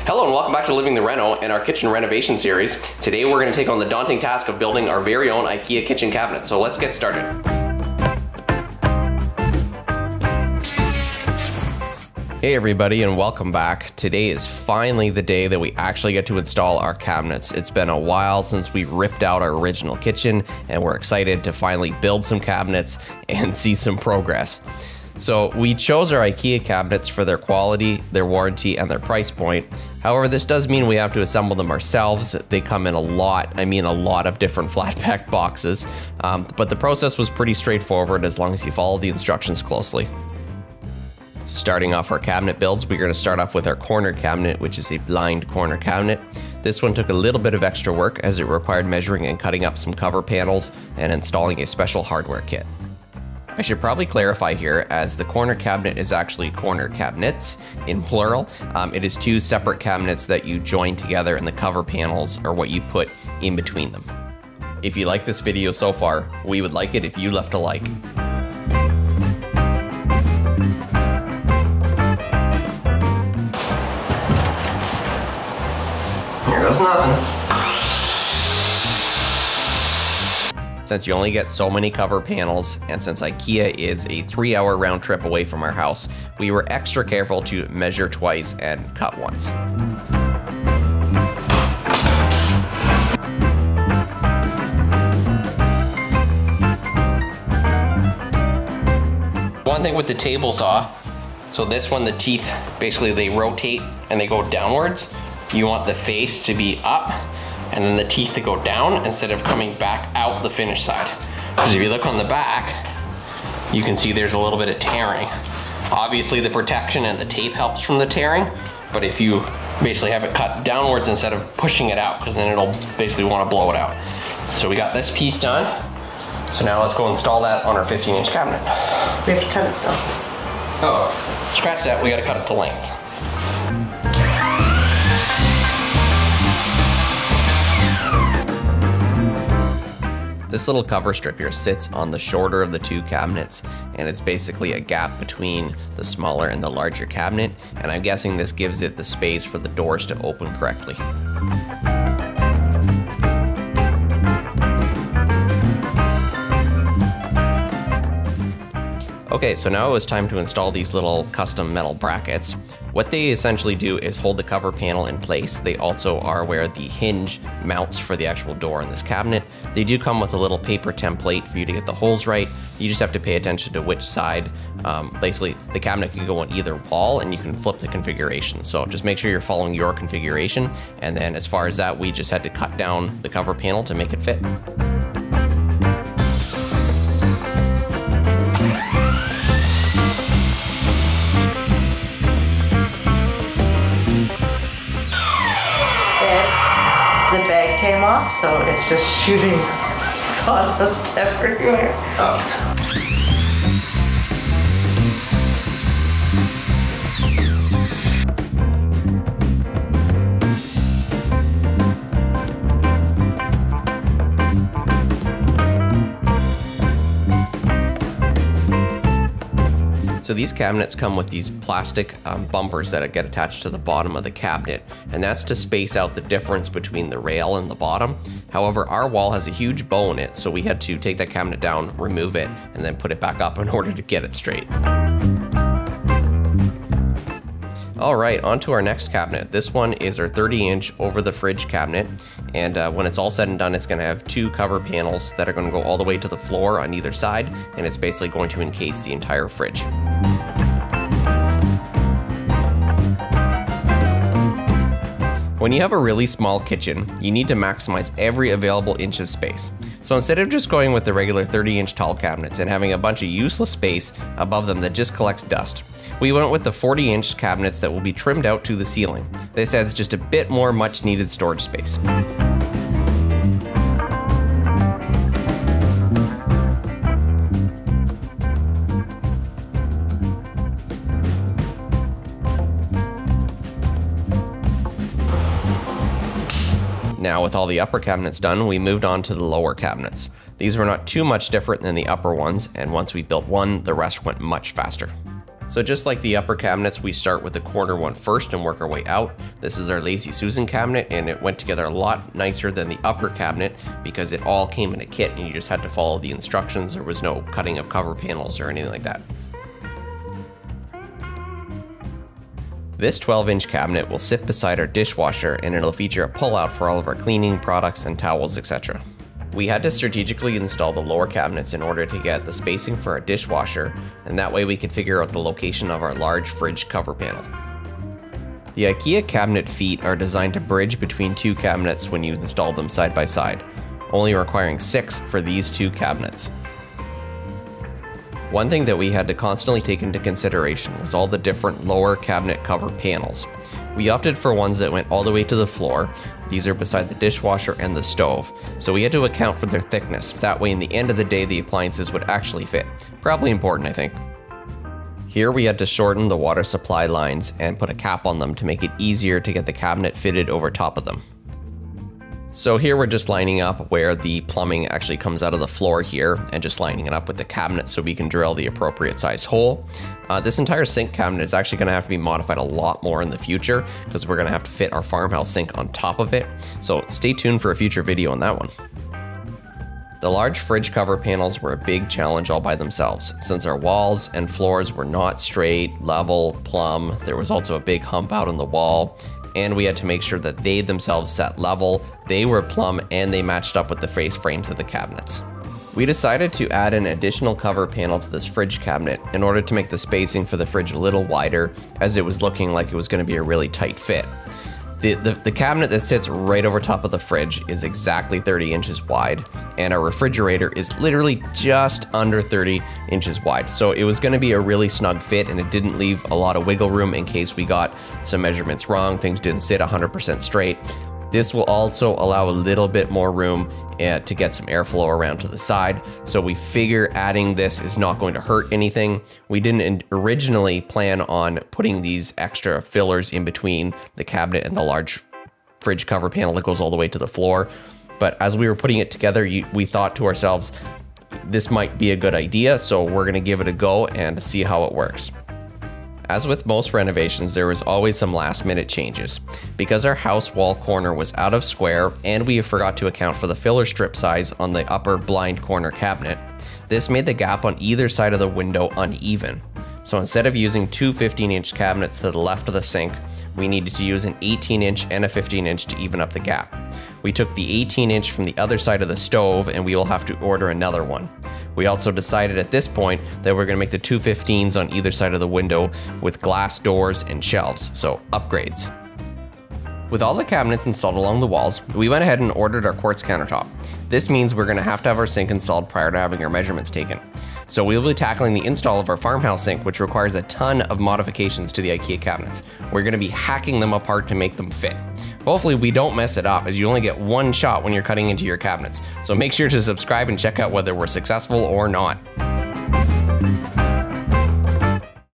Hello and welcome back to Living the Reno and our kitchen renovation series. Today we're going to take on the daunting task of building our very own Ikea kitchen cabinet. So let's get started. Hey everybody and welcome back. Today is finally the day that we actually get to install our cabinets. It's been a while since we ripped out our original kitchen and we're excited to finally build some cabinets and see some progress. So we chose our Ikea cabinets for their quality, their warranty, and their price point. However, this does mean we have to assemble them ourselves. They come in a lot of different flat pack boxes, but the process was pretty straightforward as long as you follow the instructions closely. Starting off our cabinet builds, we're going to start off with our corner cabinet, which is a blind corner cabinet. This one took a little bit of extra work as it required measuring and cutting up some cover panels and installing a special hardware kit. I should probably clarify here, as the corner cabinet is actually corner cabinets in plural. It is two separate cabinets that you join together, and the cover panels are what you put in between them. If you like this video so far, we would like it if you left a like. Here goes nothing. Since you only get so many cover panels, and since Ikea is a 3-hour round trip away from our house, we were extra careful to measure twice and cut once. One thing with the table saw, so this one, the teeth, basically they rotate and they go downwards. You want the face to be up and then the teeth to go down instead of coming back out the finished side. Because if you look on the back, you can see there's a little bit of tearing. Obviously the protection and the tape helps from the tearing, but if you basically have it cut downwards instead of pushing it out, because then it'll basically want to blow it out. So we got this piece done. So now let's go install that on our 15-inch cabinet. We have to cut it still. Oh, scratch that, we gotta cut it to length. This little cover strip here sits on the shorter of the two cabinets, and it's basically a gap between the smaller and the larger cabinet, and I'm guessing this gives it the space for the doors to open correctly. Okay, so now it's time to install these little custom metal brackets. What they essentially do is hold the cover panel in place. They also are where the hinge mounts for the actual door in this cabinet. They do come with a little paper template for you to get the holes right. You just have to pay attention to which side. Basically, the cabinet can go on either wall and you can flip the configuration. So just make sure you're following your configuration. And then as far as that, we just had to cut down the cover panel to make it fit. The bag came off, so it's just shooting sawdust everywhere. Oh. So these cabinets come with these plastic bumpers that get attached to the bottom of the cabinet, and that's to space out the difference between the rail and the bottom. However, our wall has a huge bow in it, so we had to take that cabinet down, remove it, and then put it back up in order to get it straight. All right, on to our next cabinet. This one is our 30-inch over the fridge cabinet, and when it's all said and done, it's gonna have two cover panels that are gonna go all the way to the floor on either side, and it's basically going to encase the entire fridge. When you have a really small kitchen, you need to maximize every available inch of space. So instead of just going with the regular 30-inch tall cabinets and having a bunch of useless space above them that just collects dust, we went with the 40-inch cabinets that will be trimmed out to the ceiling. This adds just a bit more much-needed storage space. Now with all the upper cabinets done, we moved on to the lower cabinets. These were not too much different than the upper ones, and once we built one, the rest went much faster. So just like the upper cabinets, we start with the corner one first and work our way out. This is our Lazy Susan cabinet, and it went together a lot nicer than the upper cabinet because it all came in a kit and you just had to follow the instructions. There was no cutting of cover panels or anything like that. This 12-inch cabinet will sit beside our dishwasher, and it'll feature a pull-out for all of our cleaning products and towels, etc. We had to strategically install the lower cabinets in order to get the spacing for our dishwasher, and that way we could figure out the location of our large fridge cover panel. The Ikea cabinet feet are designed to bridge between two cabinets when you install them side by side, only requiring 6 for these two cabinets. One thing that we had to constantly take into consideration was all the different lower cabinet cover panels. We opted for ones that went all the way to the floor. These are beside the dishwasher and the stove, so we had to account for their thickness. That way, in the end of the day, the appliances would actually fit. Probably important, I think. Here we had to shorten the water supply lines and put a cap on them to make it easier to get the cabinet fitted over top of them. So here we're just lining up where the plumbing actually comes out of the floor here and just lining it up with the cabinet so we can drill the appropriate size hole. This entire sink cabinet is actually going to have to be modified a lot more in the future because we're going to have to fit our farmhouse sink on top of it. So stay tuned for a future video on that one. The large fridge cover panels were a big challenge all by themselves, since our walls and floors were not straight, level, plumb. There was also a big hump out in the wall, and we had to make sure that they themselves sat level, they were plumb, and they matched up with the face frames of the cabinets. We decided to add an additional cover panel to this fridge cabinet in order to make the spacing for the fridge a little wider, as it was looking like it was going to be a really tight fit. The cabinet that sits right over top of the fridge is exactly 30 inches wide, and our refrigerator is literally just under 30 inches wide. So it was going to be a really snug fit, and it didn't leave a lot of wiggle room in case we got some measurements wrong, things didn't sit 100% straight. This will also allow a little bit more room to get some airflow around to the side. So we figure adding this is not going to hurt anything. We didn't originally plan on putting these extra fillers in between the cabinet and the large fridge cover panel that goes all the way to the floor. But as we were putting it together, we thought to ourselves, this might be a good idea. So we're gonna give it a go and see how it works. As with most renovations, there was always some last minute changes. Because our house wall corner was out of square and we forgot to account for the filler strip size on the upper blind corner cabinet, this made the gap on either side of the window uneven. So instead of using two 15-inch cabinets to the left of the sink, we needed to use an 18-inch and a 15-inch to even up the gap. We took the 18-inch from the other side of the stove and we will have to order another one. We also decided at this point that we're going to make the two 15s on either side of the window with glass doors and shelves, so upgrades. With all the cabinets installed along the walls, we went ahead and ordered our quartz countertop. This means we're going to have our sink installed prior to having our measurements taken. So we will be tackling the install of our farmhouse sink, which requires a ton of modifications to the Ikea cabinets. We're going to be hacking them apart to make them fit. Hopefully we don't mess it up, as you only get one shot when you're cutting into your cabinets. So make sure to subscribe and check out whether we're successful or not.